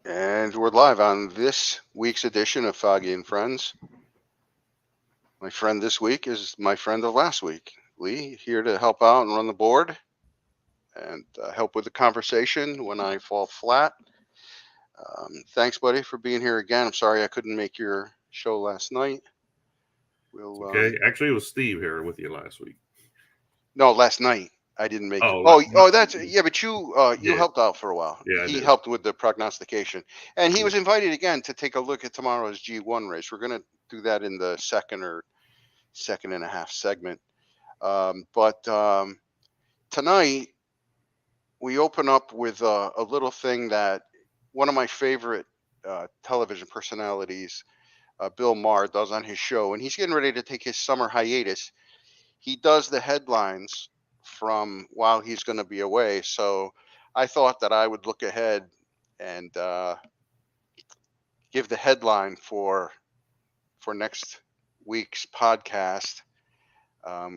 And we're live on this week's edition of Foggy and Friends. My friend this week is my friend of last week, Lee, here to help out and run the board and help with the conversation when I fall flat. Thanks, buddy, for being here again. I'm sorry I couldn't make your show last night. It's We'll okay. Actually, it was Steve here with you last week. No, last night I didn't make it. Oh, Oh, that's yeah. But you yeah, helped out for a while. yeah, I He did. helped with the prognostication, and he Yeah. was invited again to take a look at tomorrow's G1 race. We're gonna do that in the second and a half segment. But tonight we open up with a little thing that one of my favorite television personalities, Bill Maher, does on his show, and he's getting ready to take his summer hiatus. He does the headlines from while he's going to be away. So I thought that I would look ahead and give the headline for next week's podcast,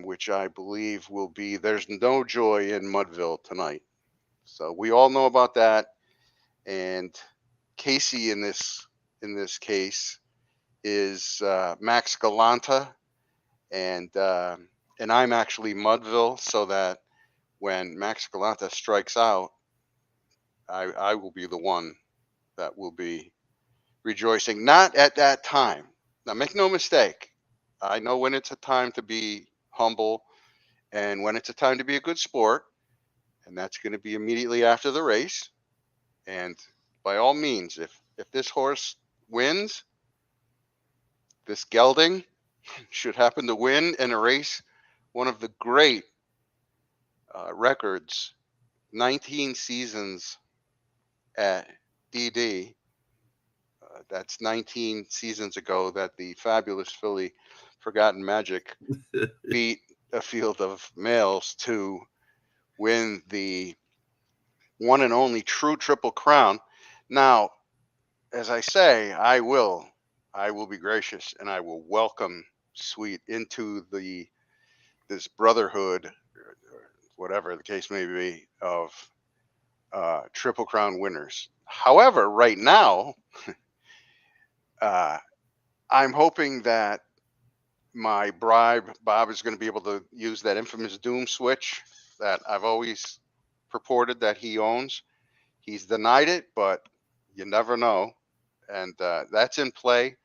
which I believe will be "There's no joy in Mudville tonight." So we all know about that, and Casey in this case is Max Galanta, and uh, and I'm actually Mudville, so that when Max Galanta strikes out, I will be the one that will be rejoicing. Not at that time. Now, make no mistake. I know when it's a time to be humble and when it's a time to be a good sport, and that's going to be immediately after the race. And by all means, if this horse wins, this gelding should happen to win and erase one of the great records, 19 seasons at DD. That's 19 seasons ago that the fabulous filly Forgotten Magic beat a field of males to win the one and only true Triple Crown. Now, as I say, I will be gracious and I will welcome Sweet into the this brotherhood, whatever the case may be, of Triple Crown winners. However, right now, uh, I'm hoping that my bribe, Bob, is going to be able to use that infamous Doom switch that I've always purported that he owns. He's denied it, but you never know. And that's in play.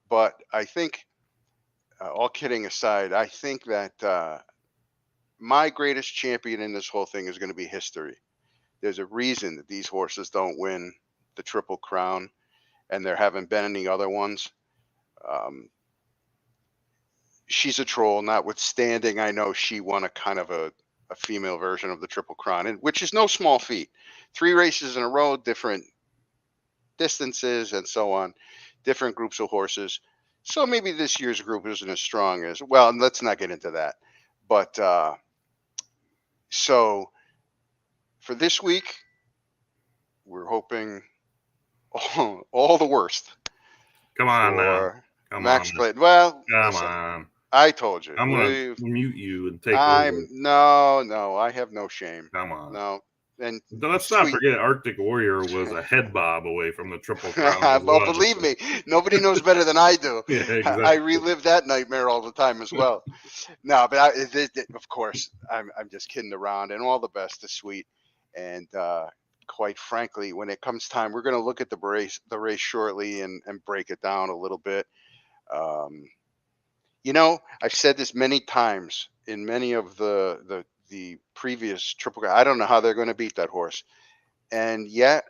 But I think, all kidding aside, I think that my greatest champion in this whole thing is going to be history. There's a reason that these horses don't win the Triple Crown, and there haven't been any other ones. Um, she's a troll, notwithstanding. I know she won a kind of a female version of the Triple Crown, and which is no small feat. 3 races in a row, different distances, and so on, different groups of horses. So maybe this year's group isn't as strong as well. And let's not get into that. But so for this week, we're hoping all the worst Come on now. for Come on. Max Clayton. Well, Come listen, on. I told you. I'm going to mute you and take I'm over. no, I have no shame. Come on. No, and Let's not Sweet. forget Arctic Warrior was a head bob away from the Triple Crown as Well, well. believe me, nobody knows better than I do. Yeah, I exactly. relive that nightmare all the time as well. No, but of course, I'm just kidding around, and all the best to Sweet. And quite frankly, when it comes time, we're going to look at the race shortly and break it down a little bit. Um, I've said this many times in many of the previous Triple Crown. I don't know how they're going to beat that horse, and yet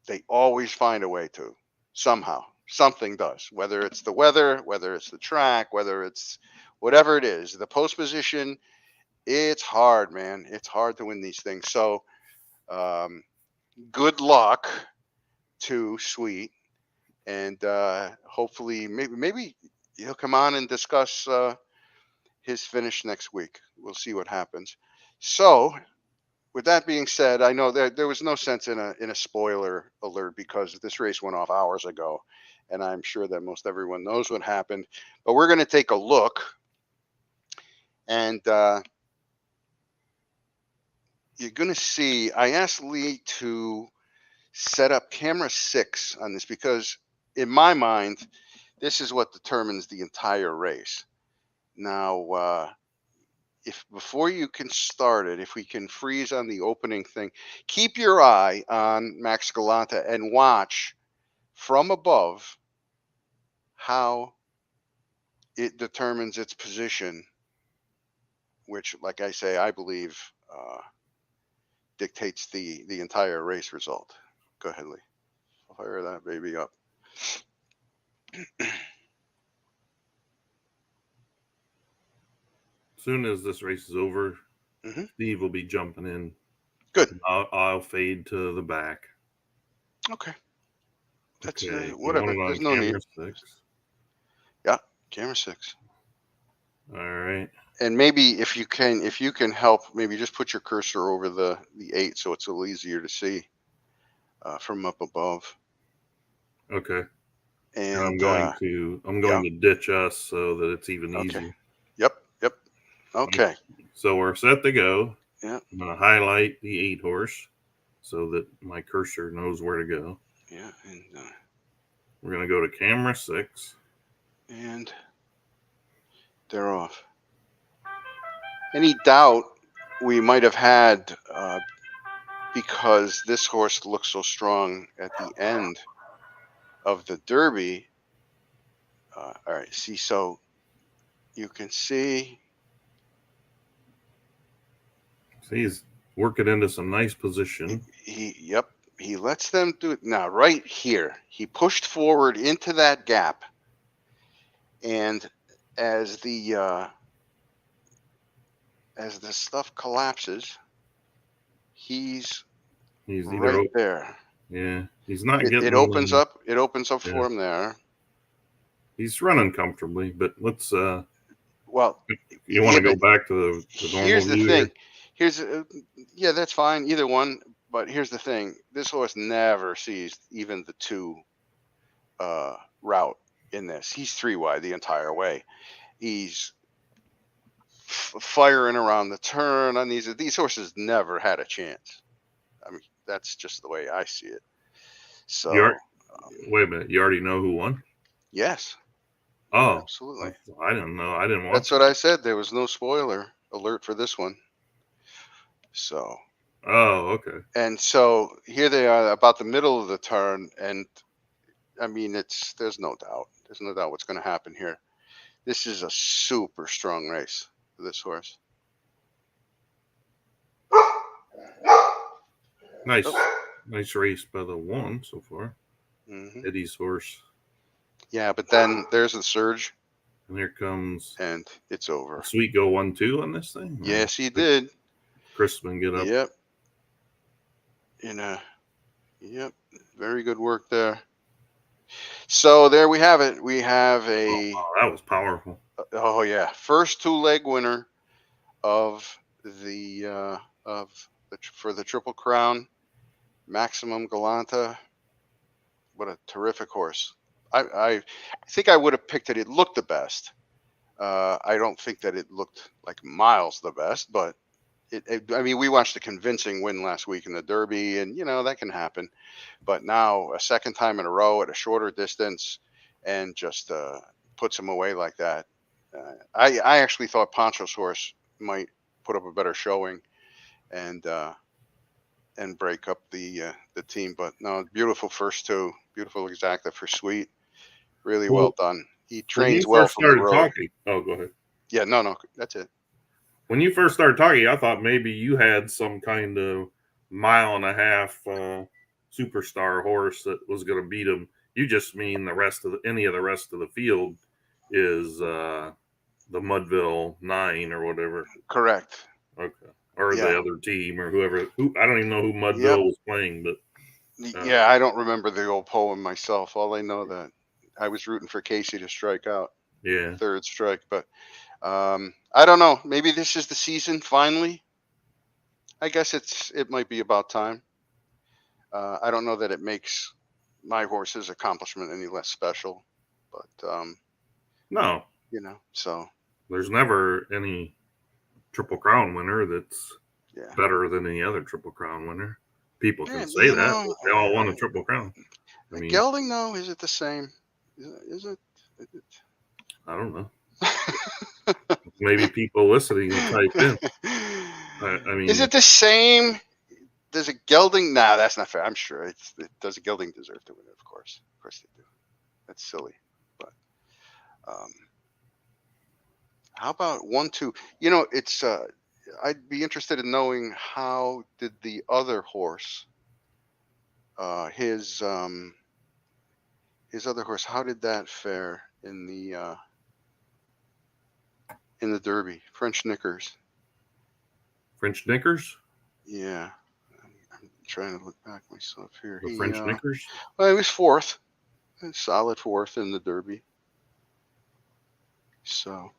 they always find a way to somehow. Something does, whether it's the weather, whether it's the track, whether it's whatever it is, the post position. It's hard, man. It's hard to win these things. So, um, good luck to Sweet, and hopefully, maybe he'll come on and discuss his finish next week. We'll see what happens. So, with that being said, I know there was no sense in a spoiler alert because this race went off hours ago, and I'm sure that most everyone knows what happened. But we're going to take a look, and you're going to see. I asked Lee to set up camera 6 on this because, in my mind, this is what determines the entire race. Now, if before you can start it, if we can freeze on the opening thing, keep your eye on Max Galanta and watch from above how it determines its position, which, like I say, I believe dictates the entire race result. Go ahead, Lee. Fire that baby up. As soon as this race is over, Mm-hmm. Steve will be jumping in. Good. I'll fade to the back. Okay. That's Okay. You whatever. want it on There's no need. camera 6. Yeah, camera 6. All right. And maybe if you can help, maybe just put your cursor over the 8 so it's a little easier to see from up above. Okay. And I'm going to ditch us so that it's even easier. Yep. Okay. So we're set to go. Yeah. I'm going to highlight the 8 horse so that my cursor knows where to go. Yeah. And we're going to go to camera 6. And they're off. Any doubt we might have had because this horse looks so strong at the end of the Derby. All right. See, so you can see. He's working into some nice position. He lets them do it. Now, right here, he pushed forward into that gap. And as the stuff collapses, he's right there. Yeah, he's not getting. It opens up. It opens up for him there. He's running comfortably, but let's. Well, you want to go back to the normal Here's the thing. Here? That's fine. Either one. But here's the thing. This horse never sees even the 2 route in this. He's 3 wide the entire way. He's firing around the turn on these. These horses never had a chance. I mean, that's just the way I see it. So wait a minute. You already know who won? Yes. Oh, absolutely. I didn't know. I didn't watch. That's what I said. There was no spoiler alert for this one. So. Oh, okay. And so here they are about the middle of the turn, and I mean, there's no doubt. There's no doubt what's going to happen here. This is a super strong race for this horse. Nice race by the 1 so far. Mm-hmm. Eddie's horse. Yeah, but then there's the surge. And here comes. And it's over. Sweet go 1-2 on this thing? Yes, he did. Crispin get up. Yep. Yep. Very good work there. So there we have it. We have a. Oh, that was powerful. Oh yeah, first 2-leg winner for the Triple Crown, Maximum Galanta. What a terrific horse. I think I would have picked it. It looked the best. I don't think that it looked like miles the best, but I mean, we watched a convincing win last week in the Derby, and that can happen. But now a second time in a row at a shorter distance, and just puts him away like that. I actually thought Pancho's horse might put up a better showing, and break up the team. But no, beautiful first 2, beautiful exacta for Sweet. Really well done. He trains well from the road. Talking. Oh, go ahead. Yeah, no, that's it. When you first started talking, I thought maybe you had some kind of 1.5 mile superstar horse that was going to beat him. You just mean any of the rest of the field is the Mudville 9 or whatever. Correct. Okay. Or the other team or whoever. I don't even know who Mudville was playing, but. Yeah, I don't remember the old poem myself. All I know that I was rooting for Casey to strike out. Yeah. 3rd strike, but I don't know. Maybe this is the season finally. I guess it might be about time. I don't know that it makes my horse's accomplishment any less special, but no, so there's never any Triple Crown winner that's better than any other Triple Crown winner. People can Yeah, say that. But they all won a Triple Crown. I mean, gelding though, is it the same? Is it? I don't know. Maybe people listening will type in. I mean, is it the same? Does a gelding? Nah, that's not fair. I'm sure does a gelding deserve to win it? Of course they do. That's silly. But how about 1-2? You know, it's. I'd be interested in knowing how did the other horse, his other horse, how did that fare in the Derby? French Knickers. French Knickers. Yeah, I'm trying to look back myself here. The French Knickers. Well, he was fourth, solid fourth in the Derby. So,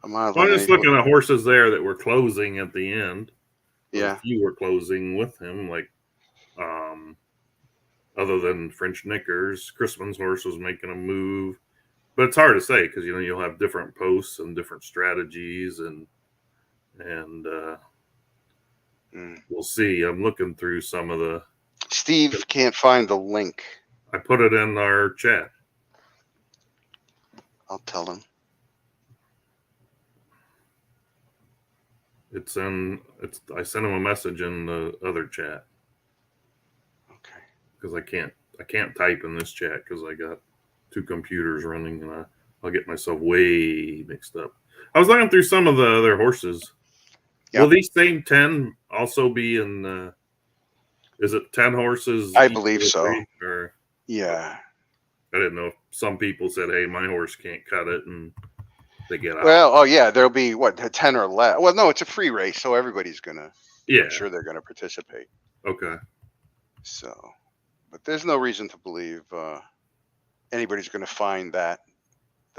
I'm just looking at horses there that were closing at the end. Yeah, a few were closing with him, like other than French Knickers. Chrisman's horse was making a move, but it's hard to say because you'll have different posts and different strategies, and we'll see. I'm looking through some of the. Steve can't find the link. I put it in our chat. I'll tell him. I sent him a message in the other chat. Okay. Because I can't type in this chat because I got two computers running and I'll get myself way mixed up. I was looking through some of the other horses. Yep. Will these same 10 also be in? Is it 10 horses? I believe so. Or, yeah. I didn't know if some people said, "Hey, my horse can't cut it," and they get out. Well, oh yeah, there'll be 10 or less. Well, no, it's a free race, so everybody's gonna. Yeah. I'm sure they're gonna participate. Okay. So, but there's no reason to believe anybody's gonna find the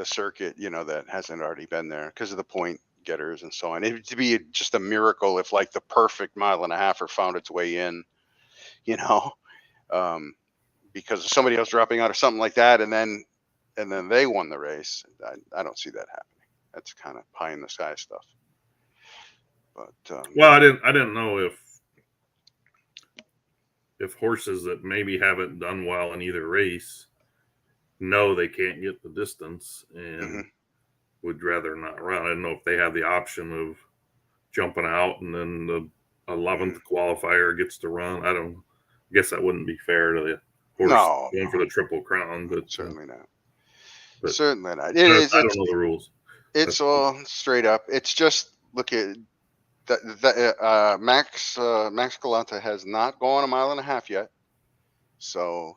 circuit, that hasn't already been there because of the point getters and so on. It'd be just a miracle if like the perfect 1.5 miles found its way in, because of somebody else dropping out or something like that, and then they won the race. I don't see that happening. That's kind of pie in the sky stuff. But well, I didn't know if horses that maybe haven't done well in either race know they can't get the distance and would rather not run. I don't know if they have the option of jumping out and then the 11th qualifier gets to run. I guess that wouldn't be fair to the horse going for the Triple Crown, but certainly not. But certainly not. I don't know the rules. It's all straight up. It's just look at Max Galante has not gone 1.5 miles yet, so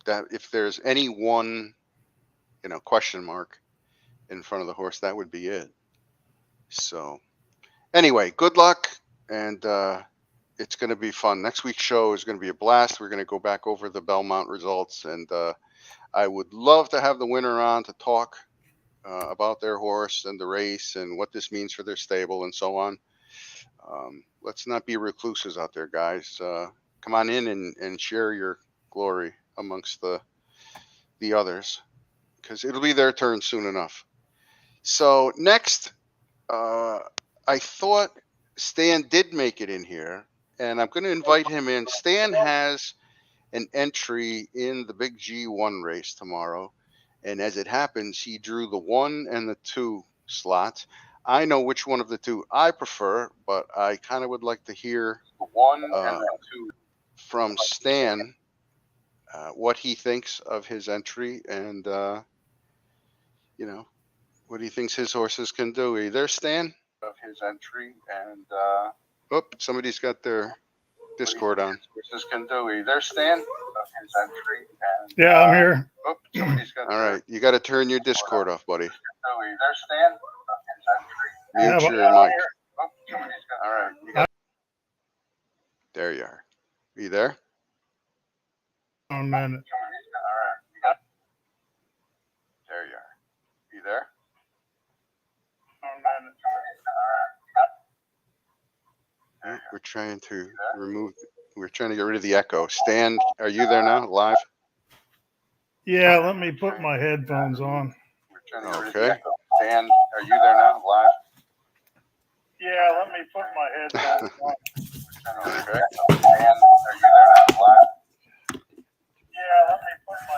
that if there's any one question mark in front of the horse, that would be it. So anyway, good luck, and it's going to be fun. Next week's show is going to be a blast. We're going to go back over the Belmont results, and I would love to have the winner on to talk about their horse and the race and what this means for their stable and so on. Let's not be recluses out there, guys. Come on in and share your glory amongst the others, because it'll be their turn soon enough. So next, I thought Stan did make it in here, and I'm going to invite him in. Stan has an entry in the Big G1 race tomorrow, and as it happens, he drew the 1 and the 2 slots. I know which one of the two I prefer, but I kind of would like to hear the 1 and the 2 from Stan, what he thinks of his entry, and what he thinks his horses can do. Are you there, Stan? Of his entry, and somebody's got their Discord on. Horses can do. Are you there, Stan? Of his entry, and yeah, I'm here. Somebody's got. All right, you got to turn your Discord off, buddy. Are you there, Stan? Mute your mic. All right. There you are. Are you there? Oh, man. There you are. Are you there? We're trying to get rid of the echo. Stan, are you there now, live? Yeah, let me put my headphones on. Okay. Stan, are you there now, live? Yeah, let me put my headphones on. Okay.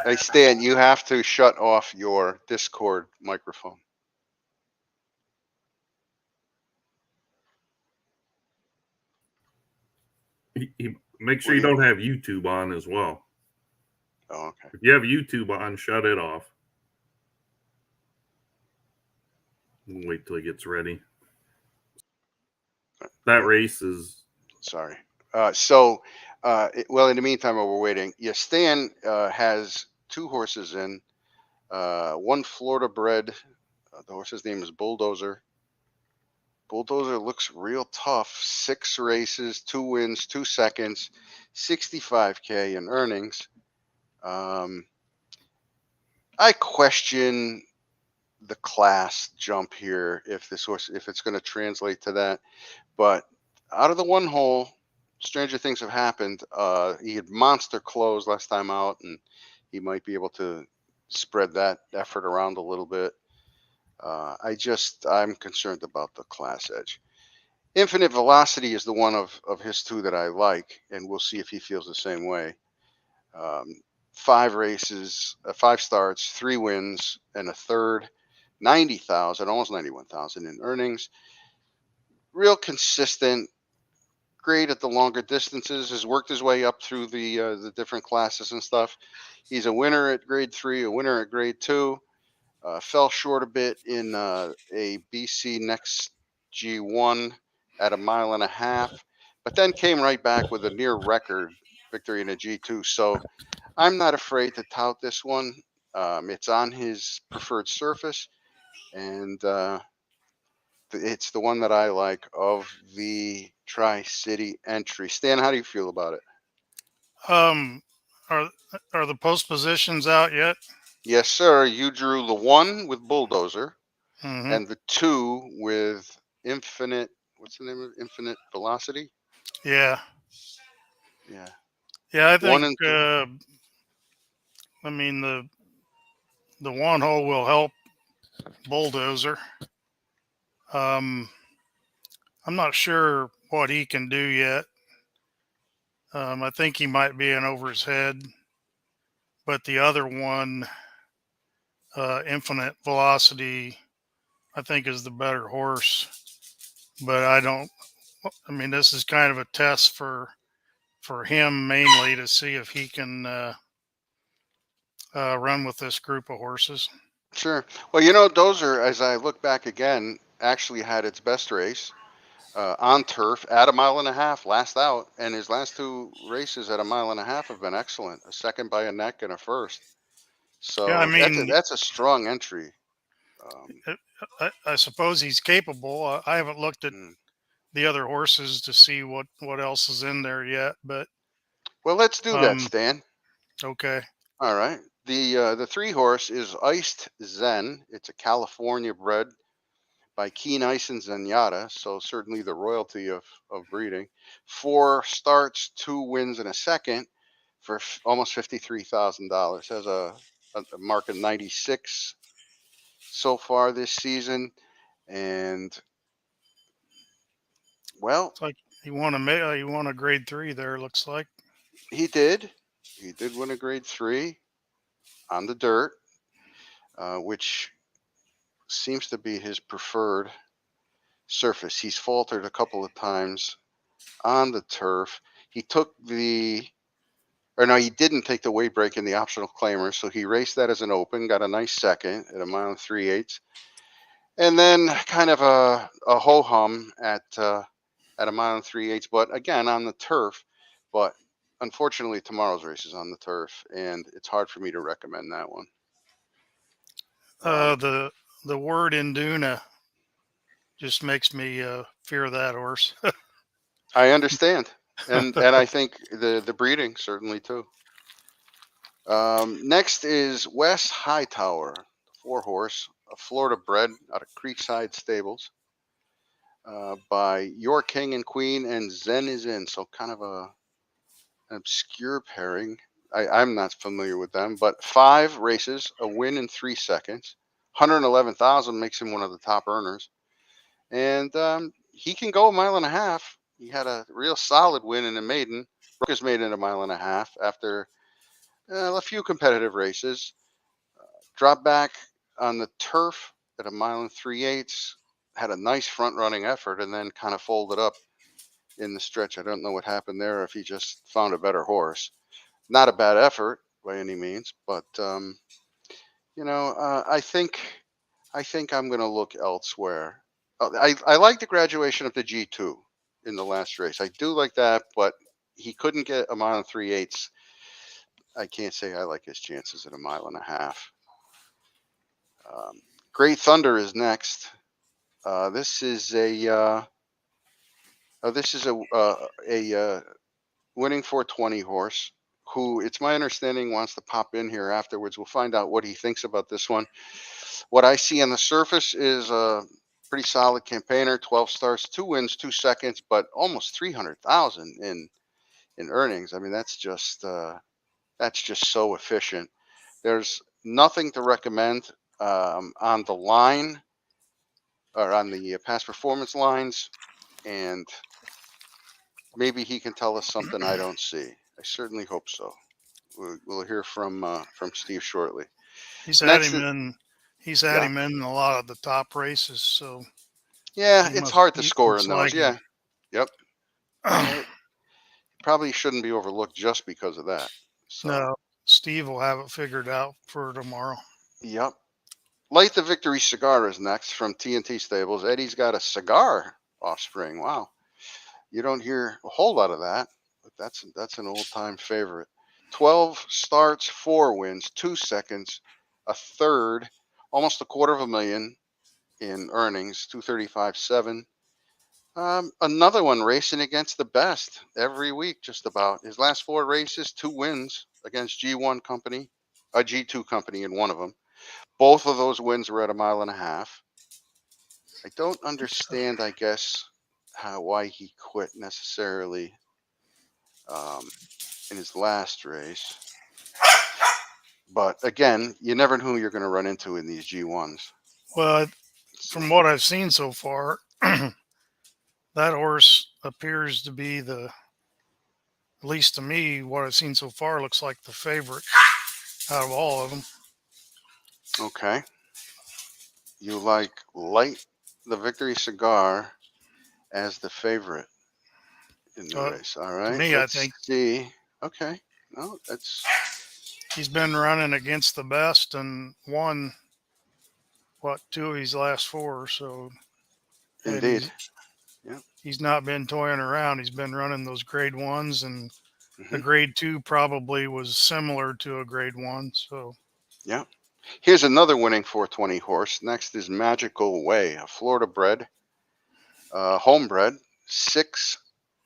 Hey, Stan, you have to shut off your Discord microphone. Make sure you don't have YouTube on as well. Oh, okay. If you have YouTube on, shut it off. Wait till he gets ready. That race is... Sorry. Well, in the meantime, while we're waiting, Stan has 2 horses in. One Florida bred. The horse's name is Bulldozer. Bulldozer looks real tough. 6 races, 2 wins, 2 seconds, 65K in earnings. I question the class jump here if this horse, if it's going to translate to that. But out of the 1 hole, stranger things have happened. He had monster close last time out, and he might be able to spread that effort around a little bit. I'm concerned about the class edge. Infinite Velocity is the one of his 2 that I like, and we'll see if he feels the same way. 5 races, 5 starts, 3 wins, and a third, 90,000, almost 91,000 in earnings. Real consistent, great at the longer distances. Has worked his way up through the different classes and stuff. He's a winner at grade 3, a winner at grade 2. Fell short a bit in a BC Next G1 at 1.5 miles, but then came right back with a near record victory in a G2. So I'm not afraid to tout this one. It's on his preferred surface, and it's the one that I like of the Tri-City entry. Stan, how do you feel about it? Are the post positions out yet? Yes, sir. You drew the 1 with Bulldozer, Mm-hmm. and the 2 with Infinite. What's the name of it? Infinite Velocity? Yeah. Yeah. Yeah, I 1 think. and 2. I mean the 1 hole will help Bulldozer. I'm not sure what he can do yet. I think he might be in over his head, but the other one, Infinite Velocity, I think is the better horse. But I mean, this is kind of a test for him mainly to see if he can run with this group of horses. Sure. Well, Dozer, as I look back again, actually had its best race on turf at 1.5 miles last out, and his last 2 races at 1.5 miles have been excellent. A second by a neck and a first. So Yeah, I mean, that's a strong entry. I suppose he's capable. I haven't looked at the other horses to see what else is in there yet, but well, let's do that, Stan. Okay. All right. The 3 horse is Iced Zen. It's a California bred by Keen Ice and Zenyatta, so certainly the royalty of breeding. 4 starts, 2 wins, and a second for almost $53,000. Has a mark of 96 so far this season, and well, it's like he won a grade 3 there. Looks like he did win a grade 3 on the dirt, which seems to be his preferred surface. He's faltered a couple of times on the turf. He didn't take the weight break in the optional claimer, so he raced that as an open, got a nice second at 1 mile 3/8, and then kind of a ho hum at 1 mile 3/8, but again on the turf. But unfortunately, tomorrow's race is on the turf, and it's hard for me to recommend that one. The word Induna just makes me fear that horse. I understand, and I think the breeding certainly too. Next is West Hightower, 4 horse, a Florida bred out of Creekside Stables, by Your King and Queen and Zen is in. So kind of an obscure pairing. I'm not familiar with them, but 5 races, a win in 3 seconds, 111,000 makes him one of the top earners, and he can go 1.5 miles. He had a real solid win in a maiden. Broke his maiden at a mile and a half after a few competitive races. Dropped back on the turf at a mile and 3/8. Had a nice front running effort and then kind of folded up in the stretch. I don't know what happened there, if he just found a better horse. Not a bad effort by any means, but I think I'm going to look elsewhere. I like the graduation of the G2 in the last race. I do like that, but he couldn't get a mile and 3/8. I can't say I like his chances at a mile and a half. Great Thunder is next. This is a winning 420 horse who, it's my understanding, wants to pop in here afterwards. We'll find out what he thinks about this one. What I see on the surface is a pretty solid campaigner, 12 starts, 2 wins, 2 seconds, but almost 300,000 in earnings. I mean, that's just so efficient. There's nothing to recommend on the line or on the past performance lines, and maybe he can tell us something I don't see. I certainly hope so. We'll hear from Steve shortly. He's had Next, him in. He's had yeah, him in a lot of the top races, so yeah, he it's must. hard to He score must in those. like Yeah, him. yep. Yeah, probably shouldn't be overlooked just because of that. So, No, Steve will have it figured out for tomorrow. yep. Light the Victory Cigar is next from TNT Stables. Eddie's got a cigar offspring. Wow, you don't hear a whole lot of that, but that's an old time favorite. 12 starts, 4 wins, 2 seconds, a third, almost $250,000 in earnings, 235.7. Another one racing against the best every week, just about. His last 4 races, 2 wins against G1 company, a G2 company in one of them. Both of those wins were at a mile and a half. I don't understand, I guess, why he quit necessarily in his last race. But again, you never know who you're going to run into in these G1s. Well, So, from what I've seen so far, that horse appears to be at least to me, what I've seen so far looks like the favorite out of all of them. okay. You like Light the Victory Cigar as the favorite in the race. All To right. me, I Let's think see. Okay. No, that's he's been running against the best and won 2 of his last 4. So, and indeed. Yeah. he's not been toying around. He's been running those grade 1s, and a Hmm. grade 2 probably was similar to a grade 1. So, Yeah. Here's another winning 420 horse. Next is Magical Way, a Florida bred, homebred, 6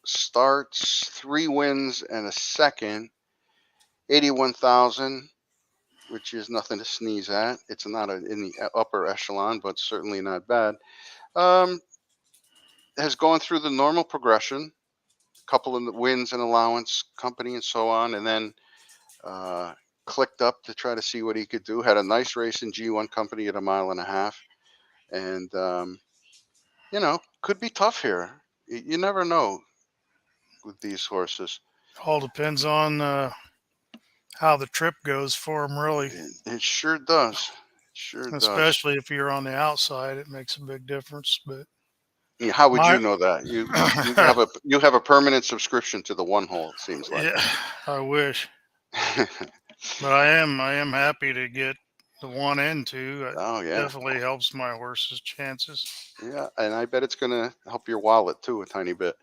starts, 3 wins, and a second, 81,000, which is nothing to sneeze at. It's not in the upper echelon, but certainly not bad. Um, has gone through the normal progression, couple of wins and allowance company and so on, and then uh, clicked up to try to see what he could do. Had a nice race in G1 company at a mile and a half, and could be tough here. You never know with these horses. all depends on how the trip goes for him, really. It sure does. It sure does. Especially if you're on the outside, it makes a big difference. But Yeah, how would you my, know that? You have a permanent subscription to the one hole. It seems like. yeah, I wish, but I am happy to get the 1 and 2. It Oh yeah, definitely helps my horse's chances. yeah, and I bet it's gonna help your wallet too a tiny bit.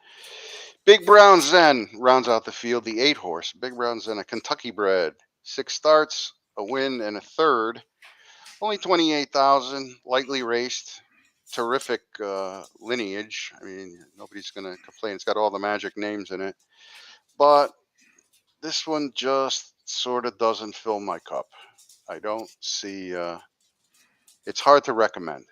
Big Brown Zen rounds out the field. The 8 horse. Big Brown Zen, a Kentucky bred, 6 starts, a win, and a third. Only 28,000. Lightly raced. Terrific lineage. I mean, nobody's gonna complain. It's got all the magic names in it, but this one just sort of doesn't fill my cup. I don't see. It's hard to recommend.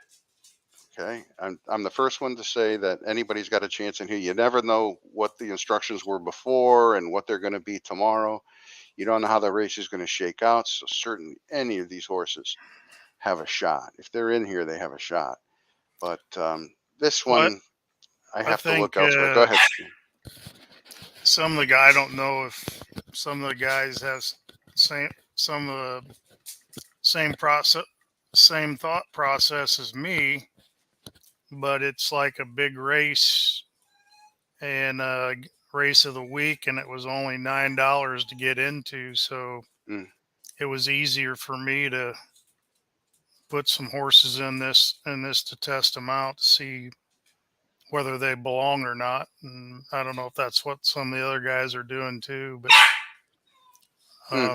Okay, I'm the first one to say that anybody's got a chance in here. You never know what the instructions were before and what they're going to be tomorrow. You don't know how the race is going to shake out. So certainly, any of these horses have a shot. If they're in here, they have a shot. But this What one, I I have to look think elsewhere. Go ahead. Steve. some of the guy, I don't know if some of the guys have some of the same thought process as me, but it's like a big race and race of the week, and it was only $9 to get into, so Mm. it was easier for me to put some horses in this to test them out to see whether they belong or not. And I don't know if that's what some of the other guys are doing too, but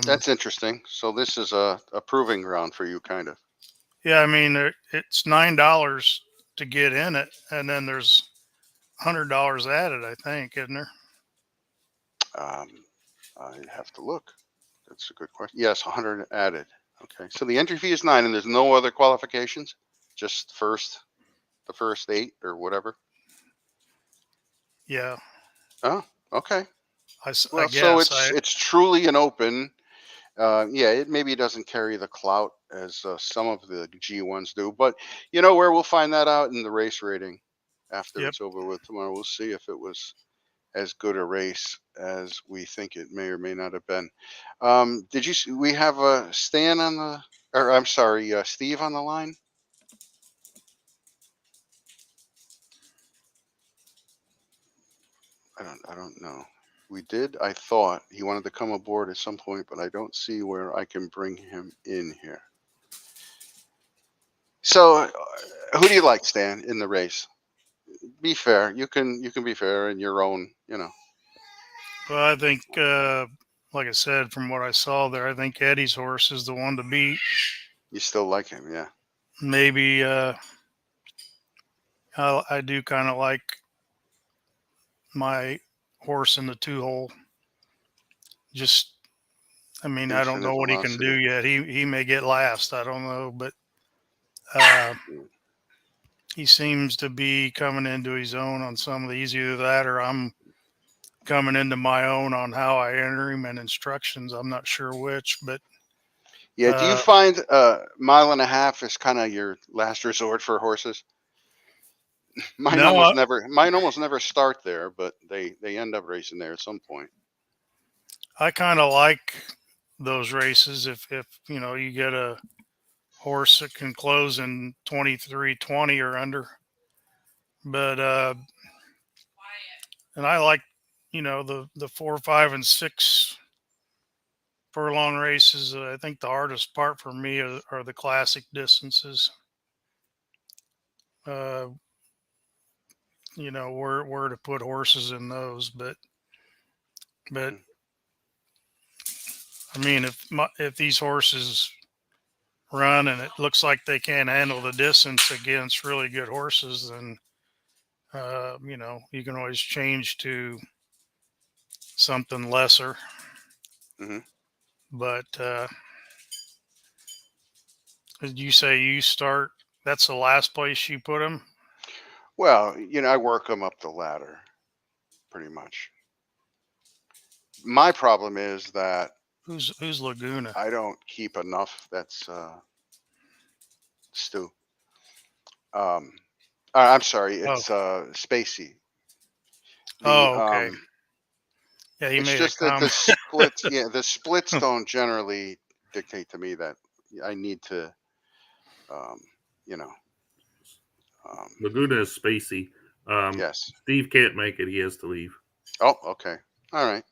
That's interesting. So this is a proving ground for you, kind of. yeah, I mean, it's $9 to get in it, and then there's $100 added, I think, isn't there? Um, I have to look. That's a good question. Yes, 100 added. Okay, so the entry fee is 9, and there's no other qualifications. Just the first 8 or whatever. Yeah, Oh, okay. I Well, so guess it's truly an open. Yeah, it maybe doesn't carry the clout as some of the G1s do, but you know where we'll find that out in the race rating after Yep. it's over with tomorrow. We'll see if it was as good a race as we think it may or may not have been. Did you? We have Stan on the, or I'm sorry, Steve on the line. I don't know. We did. I thought he wanted to come aboard at some point, but I don't see where I can bring him in here. So, who do you like, Stan, in the race? Be fair. You can be fair in your own. Well, I think, like I said, from what I saw there, I think Eddie's horse is the one to beat. You still like him, yeah. Maybe I do kind of like my horse in the 2-hole. Just, I mean, I don't Infinite know what he can do velocity. yet. He may get last. I don't know, but uh, he seems to be coming into his own on some of these. Either that, or I'm coming into my own on how I enter him and instructions. I'm not sure which, but Yeah. Do you find mile and a half is kind of your last resort for horses? Mine no, almost never start there, but they end up racing there at some point. I kind of like those races. If you get a horse that can close in 23:20 or under, but and I like the 4, 5, and 6 furlong races. I think the hardest part for me are the classic distances. Uh, where to put horses in those, but Mm. I mean, if these horses run and it looks like they can't handle the distance against really good horses, then you can always change to something lesser. Hmm. But did you say you start? That's the last place you put them. Well, I work them up the ladder, pretty much. My problem is that Who's Laguna? I don't keep enough. That's Stu. Um, I'm sorry, Oh, it's Spacey. The okay. Yeah, he It's made a just that the comment. splits, yeah, the splits don't generally dictate to me that I need to, um, you know, Laguna is spacey. yes. Steve can't make it. He has to leave. Oh, okay. All right.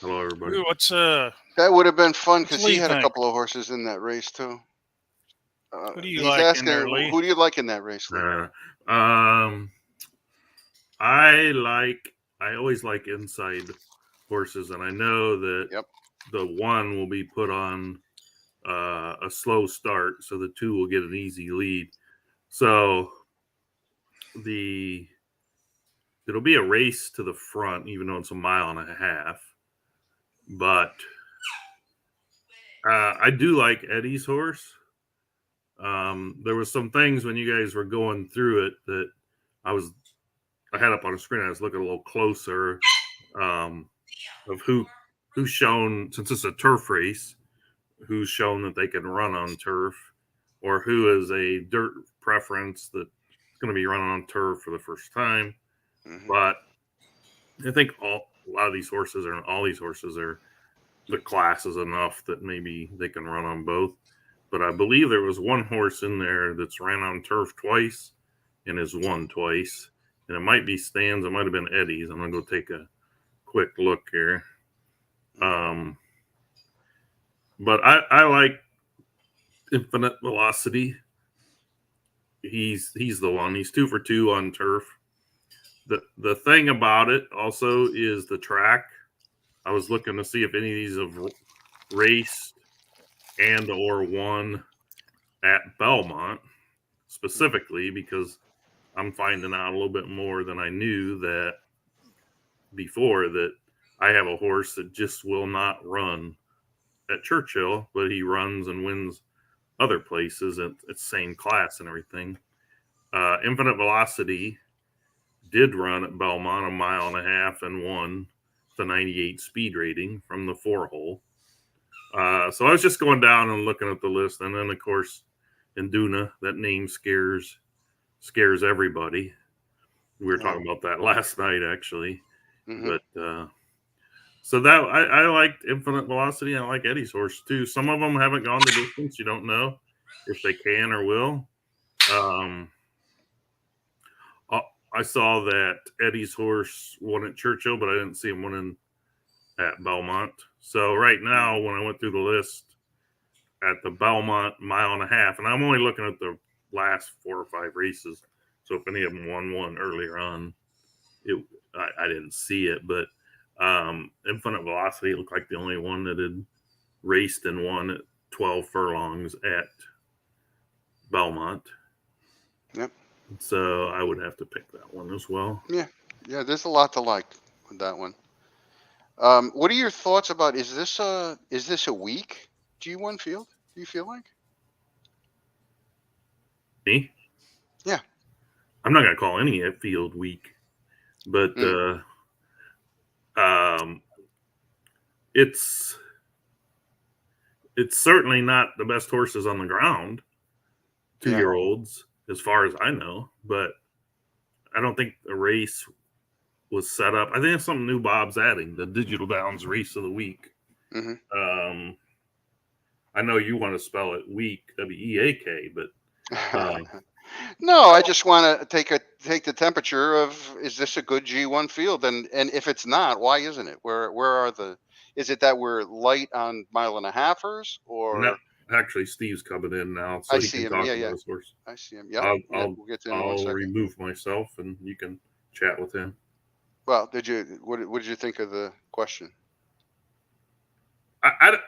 Hello, everybody. What's That would have been fun because he Lee had a think? couple of horses in that race too. Who do you He's like in asking, there, Lee? who do you like in that race, Lee? Um, I always like inside horses, and I know that Yep. the 1 will be put on a slow start, so the 2 will get an easy lead. So it'll be a race to the front, even though it's a mile and a half. But I do like Eddie's horse. There was some things when you guys were going through it that I had up on the screen. I was looking a little closer of who's shown, since it's a turf race, who's shown that they can run on turf, or who is a dirt preference that's going to be running on turf for the first time. Mm-hmm. But I think a lot of these horses are all these horses are the class is enough that maybe they can run on both. But I believe there was one horse in there that's ran on turf twice and has won twice. And it might be Stan's, it might have been Eddie's. I'm gonna go take a quick look here. Um, but I like Infinite Velocity. He's the one. He's 2 for 2 on turf. The thing about it also is the track. I was looking to see if any of these have raced and or won at Belmont specifically because I'm finding out a little bit more than I knew that before that I have a horse that just will not run at Churchill, but he runs and wins other places at same class and everything. Infinite Velocity did run at Belmont a mile and a half and won the 98 speed rating from the 4-hole. So I was just going down and looking at the list, and then of course Induna, that name scares everybody. We were talking about that last night actually. Mm-hmm. But so that I liked Infinite Velocity. I like Eddie's horse too. Some of them haven't gone the distance. You don't know if they can or will. I saw that Eddie's horse won at Churchill, but I didn't see him winning at Belmont. So right now, when I went through the list at the Belmont mile and a half, and I'm only looking at the last 4 or 5 races. So if any of them won one earlier on, I didn't see it. But Infinite Velocity looked like the only one that had raced and won at 12 furlongs at Belmont. Yep. So I would have to pick that one as well. Yeah. There's a lot to like with that one. What are your thoughts about? Is this a weak G1 field? Do you feel like? Me? Yeah. I'm not gonna call any field weak, but it's certainly not the best horses on the ground. 2-year-olds, as far as I know, but I don't think the race was set up. I think it's something new Bob's adding, the Digital Downs Race of the Week. Mm-hmm. I know you want to spell it weak, W-E-A-K, but no, I just want to take the temperature of, is this a good G1 field? And if it's not, why isn't it? Where are is it that we're light on mile and a halfers, or? No, actually Steve's coming in now, so I he see can him. talk Yeah, about his horse. I see him. Yeah. I'll We'll get to him in 1 second. remove myself and you can chat with him. Well, what did you think of the question? I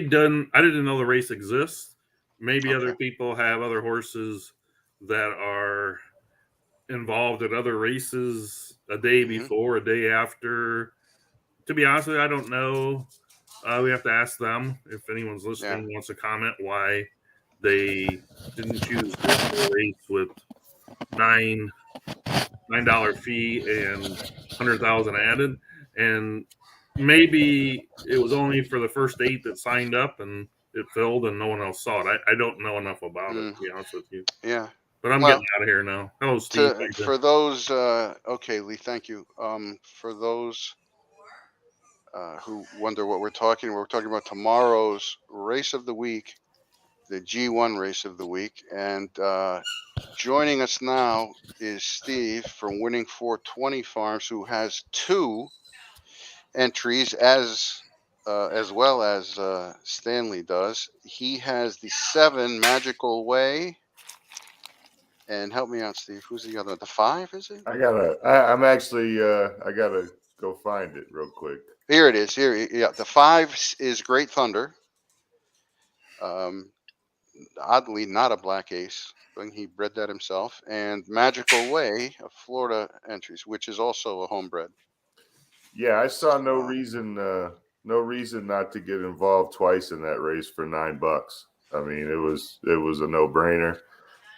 didn't know the race exists. Maybe Okay. other people have other horses that are involved in other races a day before, a day after. To be honest with you, I don't know. We have to ask them. If anyone's listening wants to comment why they didn't choose this race with $9 fee and 100,000 added, and maybe it was only for the first 8 that signed up and it filled and no one else saw it. I don't know enough about it, to be honest with you. Yeah. But I'm getting out of here now. Hello, Steve. For those, okay, Lee, thank you. For those who wonder what we're talking about tomorrow's race of the week, the G1 race of the week. And joining us now is Steve from Winning 420 Farms, who has 2 entries as well as Stanley does. He has the 7 Magical Way. And help me out, Steve. Who's the other one? The 5, is it? I'm actually, I gotta go find it real quick. Here it is. Here, yeah. The 5 is Great Thunder. Oddly, not a black ace, but he bred that himself. And Magical Way, of Florida entries, which is also a homebred. Yeah, I saw no reason not to get involved twice in that race for $9. I mean, it was a no-brainer,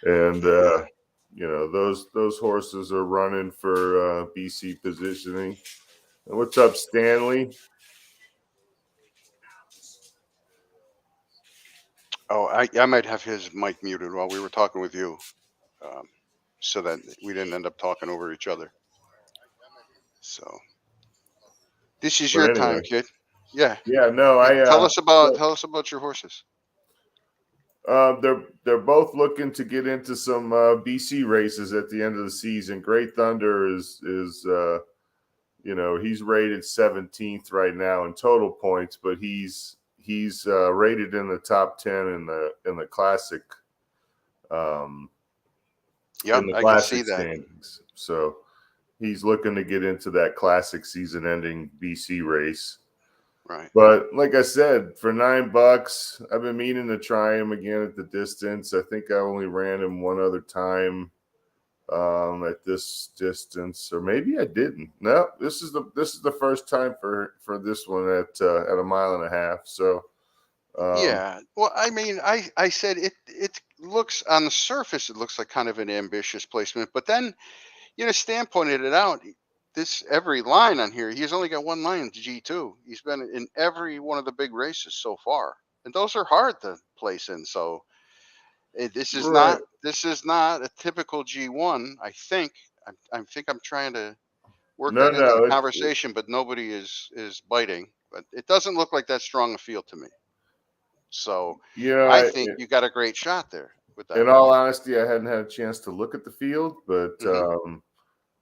and those horses are running for BC positioning. And what's up, Stanley? Oh, I might have his mic muted while we were talking with you, so that we didn't end up talking over each other. So this is But your anyway, time, kid. Yeah. yeah, no, Tell us about your horses. They're both looking to get into some BC races at the end of the season. Great Thunder is he's rated 17th right now in total points, but he's rated in the top 10 in the classic Yeah, in the I can see classic that. standings. So he's looking to get into that classic season-ending BC race. Right. But like I said, for $9, I've been meaning to try him again at the distance. I think I only ran him one other time at this distance, or maybe I didn't. No, this is the first time for this one at a mile and a half. So Yeah. Well, I mean, I said it looks on the surface, it looks like kind of an ambitious placement, but then, Stan pointed it out. Every line on here, he's only got one line in G2. He's been in every one of the big races so far, and those are hard to place in. So this is right. not a typical G1. I think I'm trying to work No, that into the no, conversation, but nobody is biting. But it doesn't look like that strong a field to me. So I think you got a great shot there with that in one. all honesty, I hadn't had a chance to look at the field, but Mhm.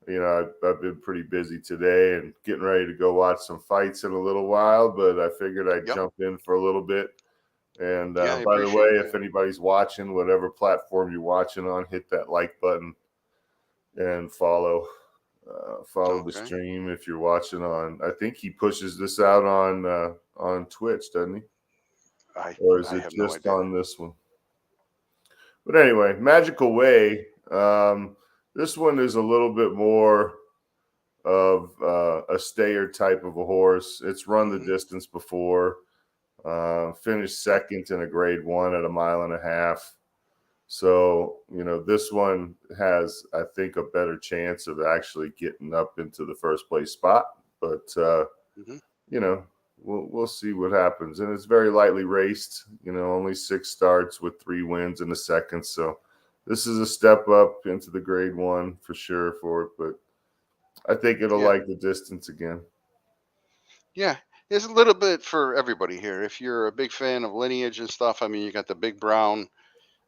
I've been pretty busy today and getting ready to go watch some fights in a little while. But I figured I'd Yep. jump in for a little bit. And Yeah, I by the way, appreciate if that. anybody's watching, whatever platform you're watching on, hit that like button and follow the Okay. stream. If you're watching on, I think he pushes this out on Twitch, doesn't he? Or is I it have no just idea. on this one? But anyway, Magical Way. This one is a little bit more of a stayer type of a horse. It's run the Mhm. distance before. Finished Yep. second in a grade 1 at a mile and a half. So, this one has, I think, a better chance of actually getting up into the first place spot. But, Mhm. we'll see what happens. And it's very lightly raced, only 6 starts with 3 wins in a second. So this is a step up into the grade 1 for sure for it. But I think it'll Yeah. like the distance again. Yeah. There's a little bit for everybody here. If you're a big fan of lineage and stuff, I mean, you got the big brown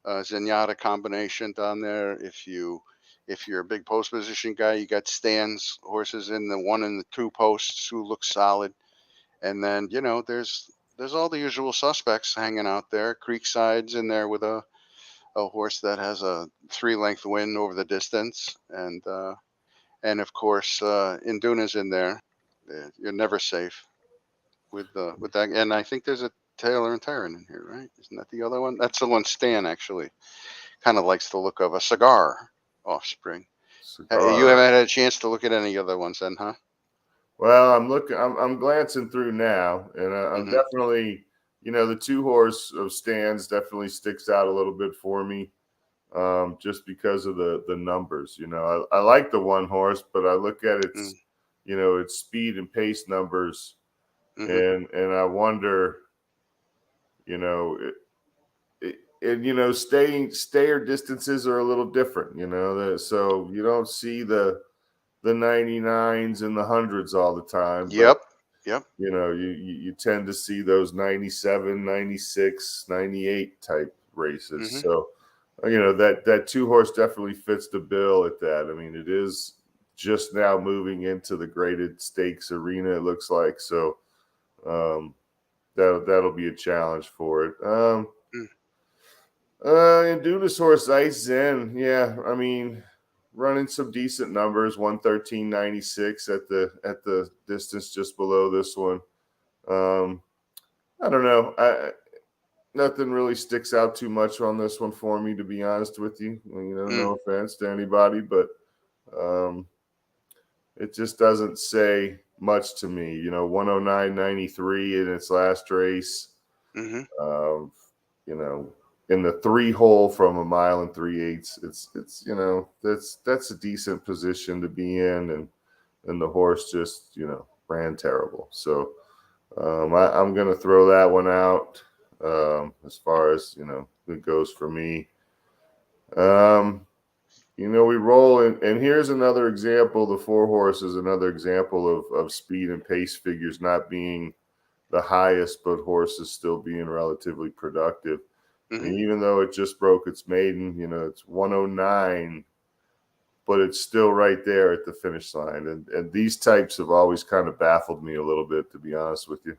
Zenyatta combination down there. If you're a big post position guy, you got Stan's horses in the 1 and the 2 posts who look solid. And then, there's all the usual suspects hanging out there. Creekside's in there with a horse that has a 3-length win over the distance. And of course, Induna's in there. You're never safe with that. And I think there's a Taylor and Tyron in here, right? Isn't that the other one? That's the one Stan actually kind of likes the look of a cigar offspring. You Cigar. haven't had a chance to look at any other ones then, huh? Well, I'm looking. I'm glancing through now, and I'm Mm-hmm. definitely, the 2-horse of Stan's definitely sticks out a little bit for me, just because of the numbers. I like the 1-horse, but I look at its, its speed and pace numbers, Mm-hmm. and I wonder, stayer distances are a little different. So you don't see the 99s and the 100s all the time, but Yep. you tend to see those 97, 96, 98 type races. Mm-hmm. So, that 2-horse definitely fits the bill at that. I mean, it is just now moving into the graded stakes arena, it looks like. So, that'll be a challenge for it. Induna's horse Ice Zen, yeah, I mean, running some decent numbers, 113.96 at the distance just below this one. I don't know. Nothing really sticks out too much on this one for me, to be honest with you. No offense to anybody, but it just doesn't say much to me. 109.93 in its last race. Mm-hmm. In the 3-hole from a mile and 3/8, it's that's a decent position to be in, and the horse just ran terrible. So I'm gonna throw that one out as far as it goes for me. we roll in, and here's another example. The 4-horse is another example of speed and pace figures not being the highest, but horses still being relatively productive. Mm-hmm. And even though it just broke its maiden, it's 109, but it's still right there at the finish line. And these types have always kind of baffled me a little bit, to be honest with you.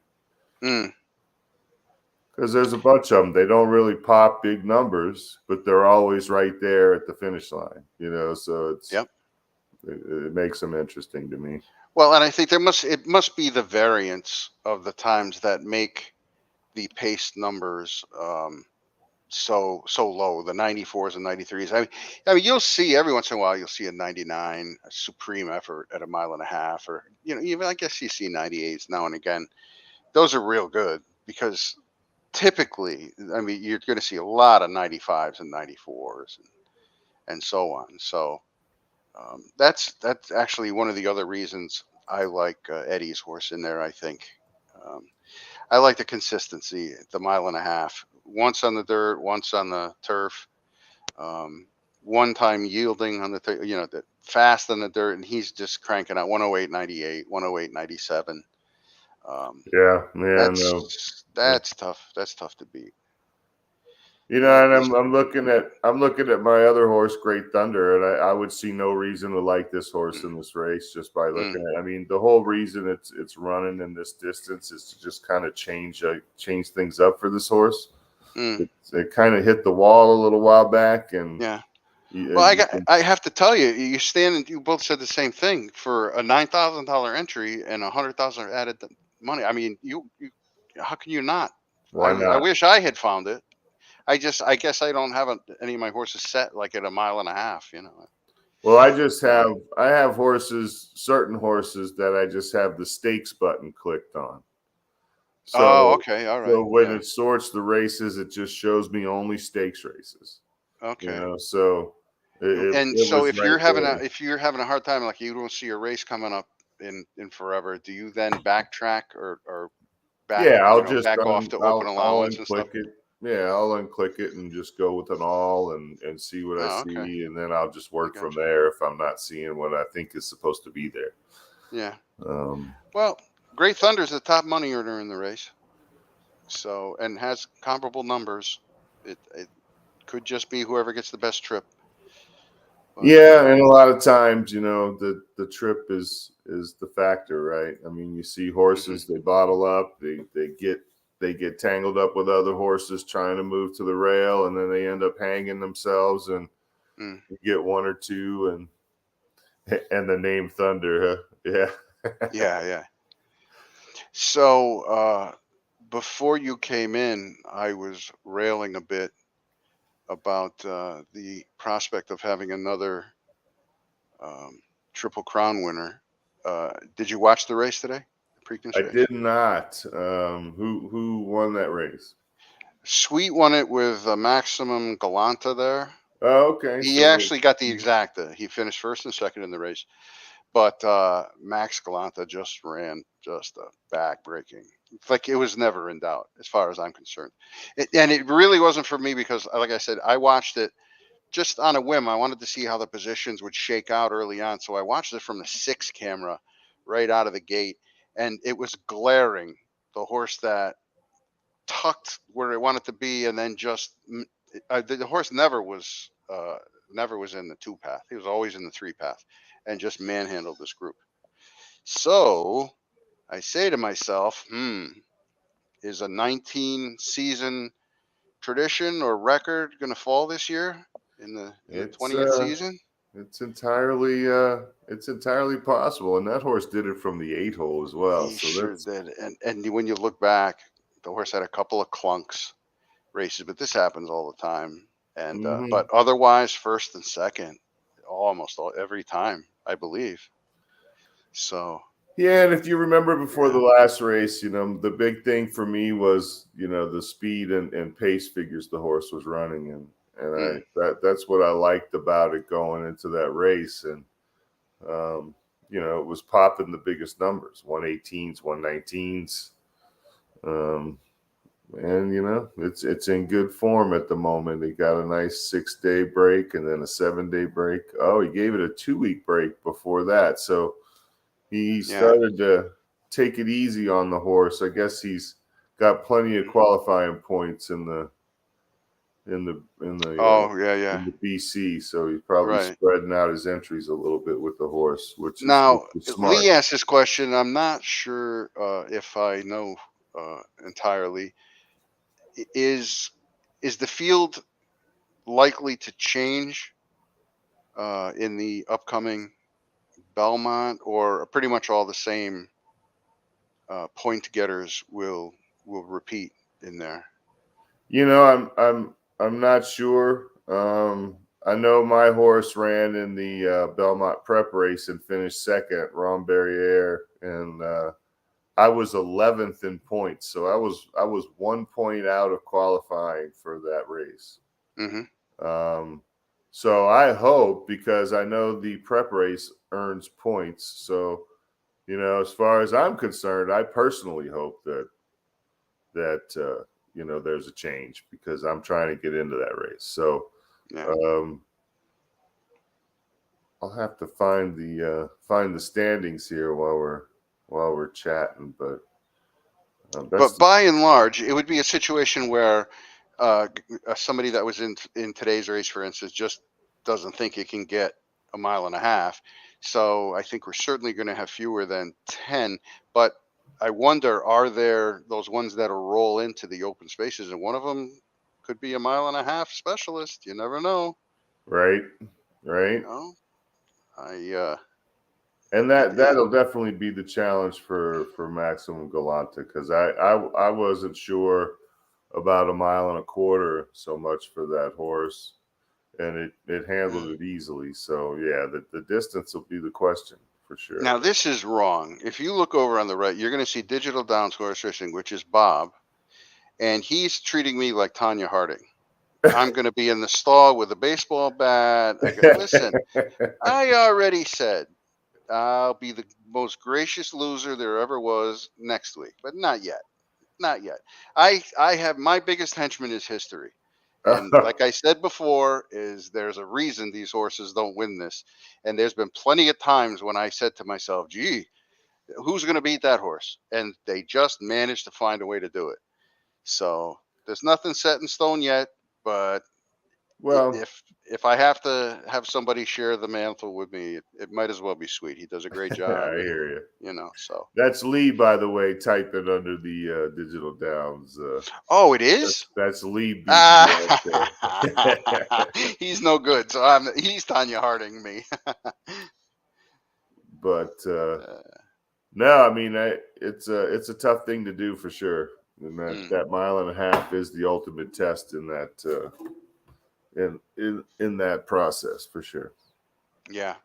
Because there's a bunch of them. They don't really pop big numbers, but they're always right there at the finish line, so it makes them interesting to me. Well, and I think it must be the variance of the times that make the pace numbers so low, the 94s and 93s. I mean, you'll see every once in a while, you'll see a 99, a supreme effort at a mile and a half, or even I guess you see 98s now and again. Those are real good because typically, I mean, you're going to see a lot of 95s and 94s and so on. So that's actually one of the other reasons I like Eddie's horse in there. I think I like the consistency, the mile and a half, once on the dirt, once on the turf, one time yielding on the fast on the dirt, and he's just cranking out 108.98, 108.97. That's tough. That's tough to beat. And I'm looking at my other horse, Great Thunder, and I would see no reason to like this horse in this race just by looking at it. I mean, the whole reason it's running in this distance is to just kind of change things up for this horse. It kind of hit the wall a little while back, and well, I have to tell you, you both said the same thing for a $9,000 entry and $100,000 added money. I mean, you how can you not? Why not? I wish I had found it. I guess I don't have any of my horses set like at a mile and a half, Well, I have certain horses that I just have the stakes button clicked on. So, okay, all right. So when it sorts the races, it just shows me only stakes races. Okay. So if you're having a hard time, like you don't see a race coming up in forever, do you then backtrack or back? Yeah, I'll back off to open allowance and stuff. Yeah, I'll unclick it and just go with an all and see what I see, okay. and then I'll just work from there if I'm not seeing what I think is supposed to be there. Yeah. Well, Great Thunder is the top money earner in the race, so and has comparable numbers. It could just be whoever gets the best trip. But, and a lot of times, the trip is the factor, right? I mean, you see horses, they bottle up, they get tangled up with other horses trying to move to the rail, and then they end up hanging themselves, and you get one or two, and the name Thunder, huh? Yeah. So before you came in, I was railing a bit about the prospect of having another Triple Crown winner. Did you watch the race today? I did not. Who won that race? Sweet won it with Maximum Galanta there. Oh, okay. He actually got the exacta. He finished first and second in the race. But Max Galanta just ran just a back-breaking. Like it was never in doubt as far as I'm concerned. And it really wasn't for me because, like I said, I watched it just on a whim. I wanted to see how the positions would shake out early on. So I watched it from the 6 camera right out of the gate. And it was glaring, the horse that tucked where it wanted to be, and then just the horse never was in the 2 path. He was always in the 3 path, and just manhandled this group. So I say to myself, is a 19 season tradition or record going to fall this year in the 20th season? It's entirely possible, and that horse did it from the 8 hole as well. He sure did. And when you look back, the horse had a couple of clunks races, but this happens all the time. And but otherwise, first and second, almost every time, I believe. So yeah, and if you remember before the last race, the big thing for me was the speed and pace figures the horse was running, and that's what I liked about it going into that race. And it was popping the biggest numbers, 118s, 119s. And it's in good form at the moment. He got a nice 6-day break and then a 7-day break. Oh, he gave it a 2-week break before that. So he started to take it easy on the horse. I guess he's got plenty of qualifying points in the in the BC. So he's probably spreading out his entries a little bit with the horse, which is smart. Lee asked this question. I'm not sure if I know entirely. Is the field likely to change in the upcoming Belmont, or pretty much all the same point getters will repeat in there? I'm not sure. I know my horse ran in the Belmont prep race and finished second, Ron Barriere, and I was 11th in points, so I was 1 point out of qualifying for that race. Mm-hmm. So I hope, because I know the prep race earns points. So, as far as I'm concerned, I personally hope that there's a change, because I'm trying to get into that race. So, I'll have to find the standings here while we're chatting, but by and large, it would be a situation where somebody that was in today's race, for instance, just doesn't think it can get a mile and a half. So I think we're certainly going to have fewer than 10. But I wonder, are there those ones that'll roll into the open spaces, and one of them could be a mile and a half specialist? You never know. Right. And that'll definitely be the challenge for Maximum Galante, because I wasn't sure about a mile and a quarter so much for that horse, and it handled it easily. So the distance will be the question for sure. Now this is wrong. If you look over on the right, you're going to see Digital Downs Horse Racing, which is Bob, and he's treating me like Tanya Harding. I'm going to be in the stall with a baseball bat. Listen, I already said I'll be the most gracious loser there ever was next week, but not yet. Not yet. I have, my biggest henchman is history. And like I said before, there's a reason these horses don't win this. And there's been plenty of times when I said to myself, gee, who's going to beat that horse? And they just managed to find a way to do it. So there's nothing set in stone yet, but if I have to have somebody share the mantle with me, it might as well be Sweet. He does a great job. I hear you. So that's Lee, by the way, typing under the Digital Downs. Oh, it is. That's Lee. He's no good. So he's Tanya Harding me. But no, I mean, it's a tough thing to do for sure. And that mile and a half is the ultimate test in that. In that process, for sure. Yeah.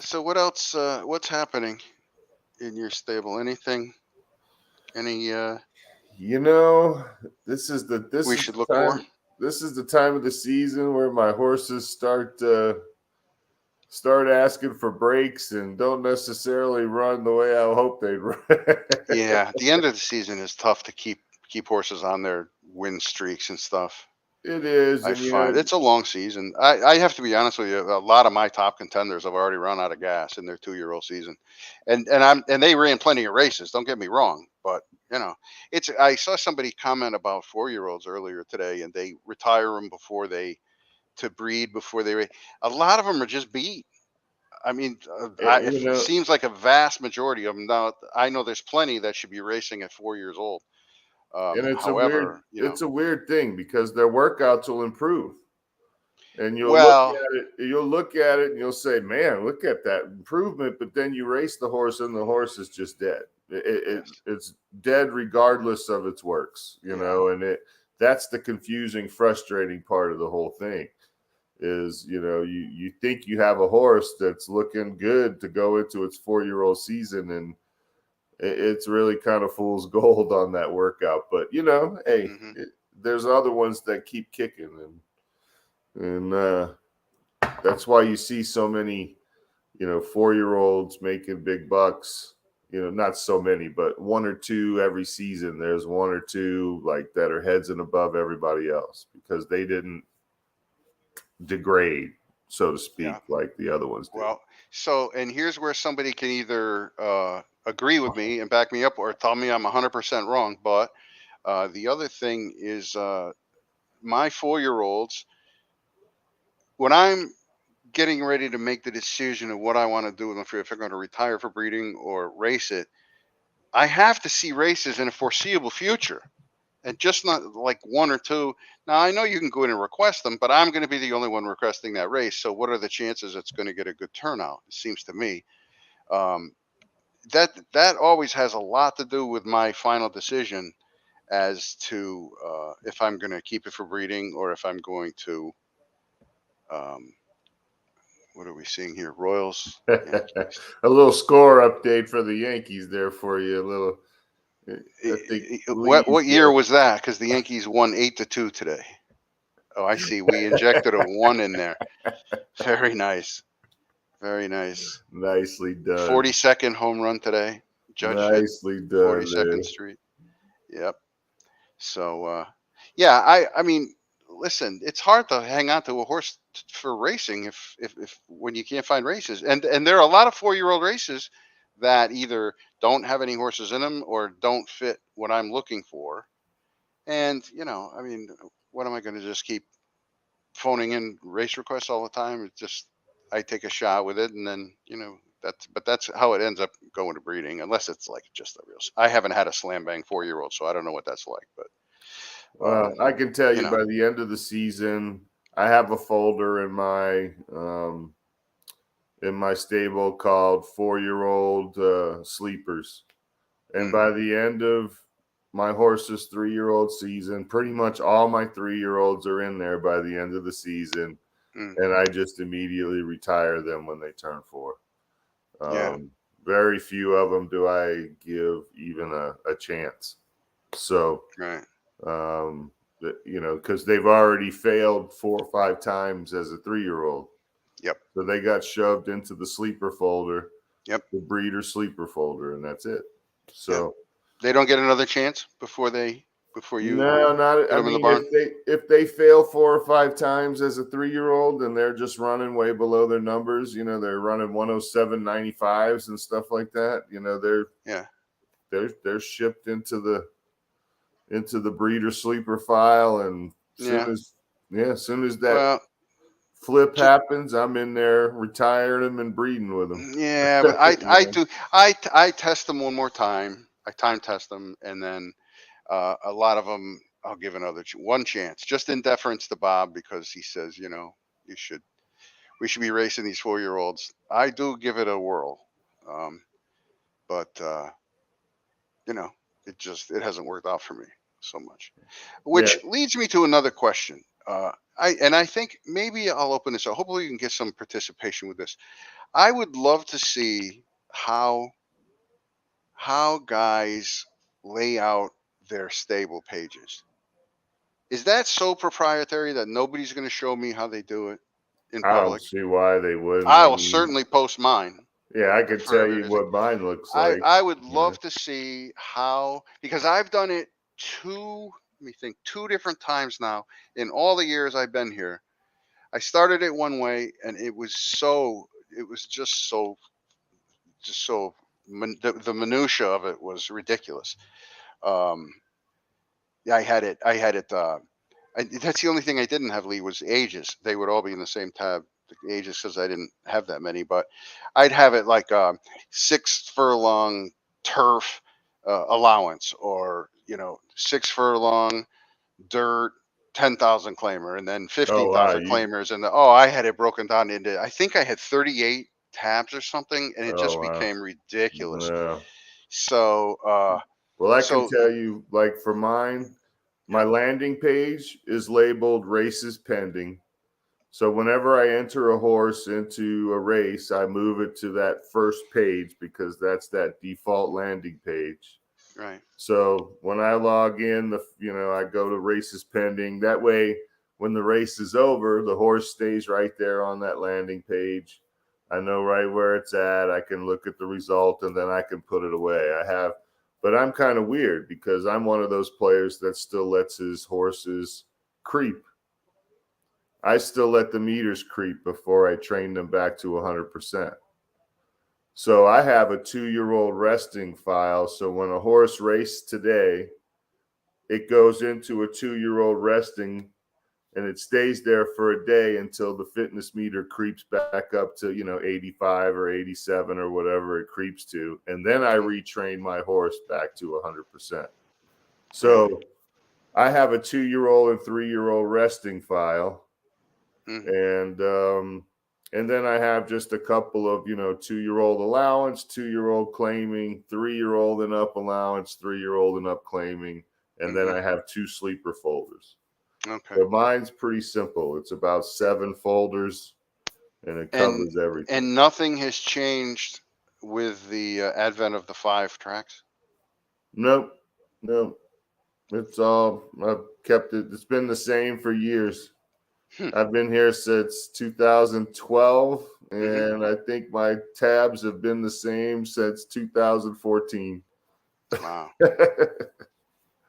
So what else? What's happening in your stable? Anything? Any? This is the time of the season where my horses start asking for breaks and don't necessarily run the way I hope they'd run. Yeah, the end of the season is tough to keep horses on their win streaks and stuff. It is. I find it's a long season. I have to be honest with you. A lot of my top contenders have already run out of gas in their 2-year-old season, and they ran plenty of races. Don't get me wrong, but I saw somebody comment about 4-year-olds earlier today, and they retire them to breed before they. A lot of them are just beat. I mean, it seems like a vast majority of them. Now I know there's plenty that should be racing at 4 years old. And it's a weird thing, because their workouts will improve, and you'll look at it and you'll say, man, look at that improvement. But then you race the horse and the horse is just dead. It's dead regardless of its works, and that's the confusing, frustrating part of the whole thing is, you think you have a horse that's looking good to go into its 4-year-old season, and it's really kind of fool's gold on that workout. But there's other ones that keep kicking, and that's why you see so many 4-year-olds making big bucks not so many, but one or two every season. There's one or two like that are heads and above everybody else because they didn't degrade, so to speak, like the other ones did. Well, so, and here's where somebody can either agree with me and back me up or tell me I'm 100% wrong. But the other thing is my 4-year-olds, when I'm getting ready to make the decision of what I want to do with them, if I'm going to retire for breeding or race it, I have to see races in a foreseeable future. And just not like one or two. Now, I know you can go in and request them, but I'm going to be the only one requesting that race. So what are the chances it's going to get a good turnout? It seems to me. That always has a lot to do with my final decision as to if I'm going to keep it for breeding or if I'm going to, what are we seeing here? Royals. Yankees. A little score update for the Yankees there for you. A little. What year was that? Because the Yankees won 8-2 today. Oh, I see. We injected a 1 in there. Very nice. Very nice. Nicely done. 42nd home run today. Judge Nicely hit done. 42nd Street. Yep. So, yeah, I mean, listen, it's hard to hang on to a horse for racing if when you can't find races. And there are a lot of 4-year-old races that either don't have any horses in them or don't fit what I'm looking for. And, I mean, what am I going to just keep phoning in race requests all the time? It's just, I take a shot with it and then, that's how it ends up going to breeding, unless it's like just a real, I haven't had a slam bang 4-year-old, so I don't know what that's like, but. Well, I can tell you by the end of the season, I have a folder in my stable called 4-year-old sleepers. And by the end of my horse's 3-year-old season, pretty much all my 3-year-olds are in there by the end of the season. And I just immediately retire them when they turn 4. Very few of them do I give even a chance. So, right. Because they've already failed 4 or 5 times as a 3-year-old. Yep. So they got shoved into the sleeper folder. Yep. The breeder sleeper folder, and that's it. So they don't get another chance before you. No, not. I mean, if they fail 4 or 5 times as a 3-year-old and they're just running way below their numbers, they're running 107.95s and stuff like that. They're shipped into the breeder sleeper file, and as soon as that flip happens, I'm in there retiring them and breeding with them. Yeah, but I test them one more time. I time test them, and then a lot of them I'll give one chance, just in deference to Bob, because he says, we should be racing these 4-year-olds. I do give it a whirl, but it hasn't worked out for me so much, which leads me to another question. I think maybe I'll open this up. Hopefully you can get some participation with this. I would love to see how guys lay out their stable pages. Is that so proprietary that nobody's going to show me how they do it in public? I don't see why they wouldn't. I will certainly post mine. Yeah, I could tell you what mine looks like. I would love to see how, because I've done it 2 different times now in all the years I've been here. I started it one way, and it was just so the minutia of it was ridiculous. I had it. That's the only thing I didn't have, Lee, was ages. They would all be in the same tab, the ages, because I didn't have that many. But I'd have it like 6 furlong turf allowance, or 6 furlong dirt 10,000 claimer, and then 15,000 claimers, and I had it broken down into, I think I had 38 tabs or something, and it just became ridiculous. Yeah. So I can tell you, like for mine, my landing page is labeled races pending. So whenever I enter a horse into a race, I move it to that first page because that's that default landing page. Right. So when I log in, I go to races pending. That way, when the race is over, the horse stays right there on that landing page. I know right where it's at. I can look at the result and then I can put it away. But I'm kind of weird because I'm one of those players that still lets his horses creep. I still let the meters creep before I train them back to 100%. So I have a 2-year-old resting file. So when a horse races today, it goes into a 2-year-old resting and it stays there for a day until the fitness meter creeps back up to, 85 or 87 or whatever it creeps to. And then I retrain my horse back to 100%. So I have a 2-year-old and 3-year-old resting file. And then I have just a couple of, 2-year-old allowance, 2-year-old claiming, 3-year-old and up allowance, 3-year-old and up claiming. And then I have 2 sleeper folders. Okay. But mine's pretty simple. It's about 7 folders, and it covers everything. And nothing has changed with the advent of the 5 tracks? Nope. It's all, I've kept it. It's been the same for years. I've been here since 2012, and I think my tabs have been the same since 2014. Wow.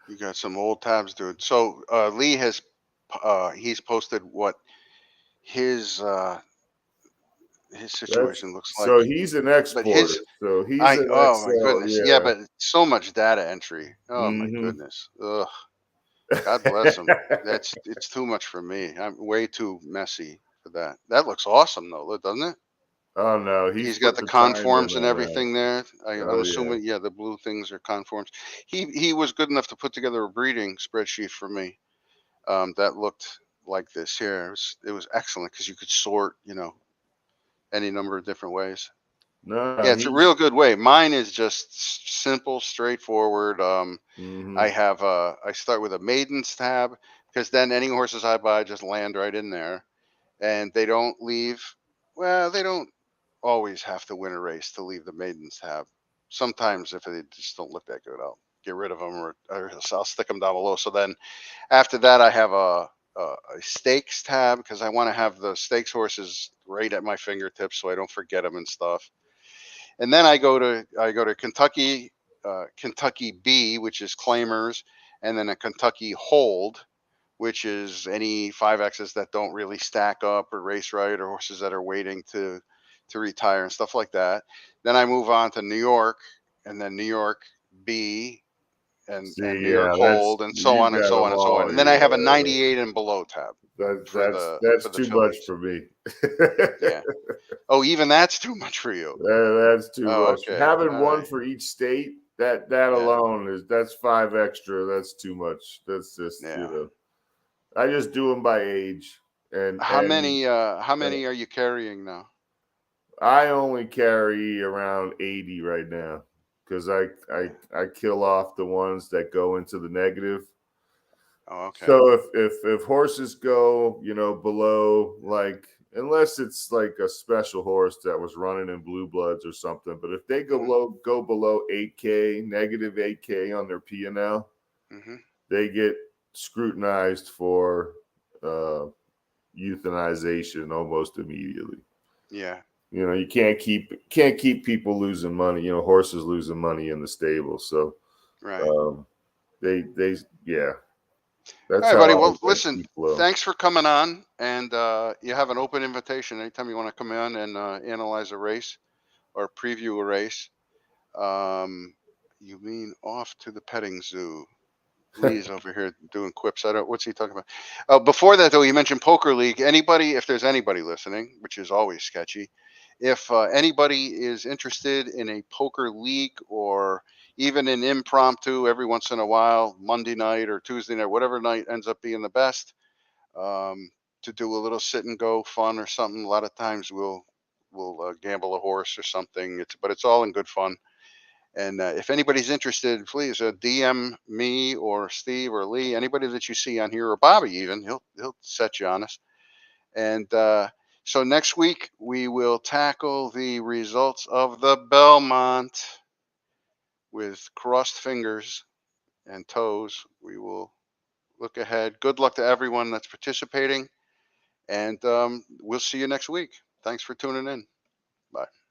You got some old tabs, dude. So Lee has he's posted what his situation looks like. So he's an exporter. So he's an oh my Excel, goodness. Yeah, but so much data entry. Oh my goodness. Ugh. God bless him. It's too much for me. I'm way too messy for that. That looks awesome though, doesn't it? Oh no, he's got the conforms and everything there. I'm assuming, the blue things are conforms. He was good enough to put together a breeding spreadsheet for me that looked like this here. It was excellent because you could sort, any number of different ways. No, yeah, it's a real good way. Mine is just simple, straightforward. I start with a maidens tab because then any horses I buy just land right in there, and they don't leave. Well, they don't always have to win a race to leave the maidens tab. Sometimes if they just don't look that good, I'll get rid of them or I'll stick them down below. So then after that, I have a stakes tab because I want to have the stakes horses right at my fingertips so I don't forget them and stuff. And then I go to Kentucky B, which is claimers, and then a Kentucky hold, which is any 5Xs that don't really stack up or race right, or horses that are waiting to retire and stuff like that. Then I move on to New York, and then New York B, and New York hold, and so on and so on and so on. And then I have a 98 and below tab. That's too much for me. Yeah. Oh, even that's too much for you. That's too much. Okay. Having one for each state, that alone that's 5 extra. That's too much. That's just I just do them by age. And how many are you carrying now? I only carry around 80 right now because I kill off the ones that go into the negative. Oh, okay. So if horses go, below, like, unless it's like a special horse that was running in blue bloods or something, but if they go below 8K, negative 8K on their P&L, they get scrutinized for euthanization almost immediately. Yeah. You can't keep people losing money. Horses losing money in the stable. So, right. That's all right, buddy. Well, listen, thanks for coming on, and you have an open invitation anytime you want to come in and analyze a race or preview a race. You mean off to the petting zoo? Lee's over here doing quips. What's he talking about? Before that, though, you mentioned Poker League. If there's anybody listening, which is always sketchy, if anybody is interested in a poker league or even an impromptu every once in a while, Monday night or Tuesday night, whatever night ends up being the best, to do a little sit and go fun or something. A lot of times we'll gamble a horse or something. But it's all in good fun. And if anybody's interested, please DM me or Steve or Lee, anybody that you see on here, or Bobby even. He'll set you on us. And so next week we will tackle the results of the Belmont with crossed fingers and toes. We will look ahead. Good luck to everyone that's participating, and we'll see you next week. Thanks for tuning in. Bye.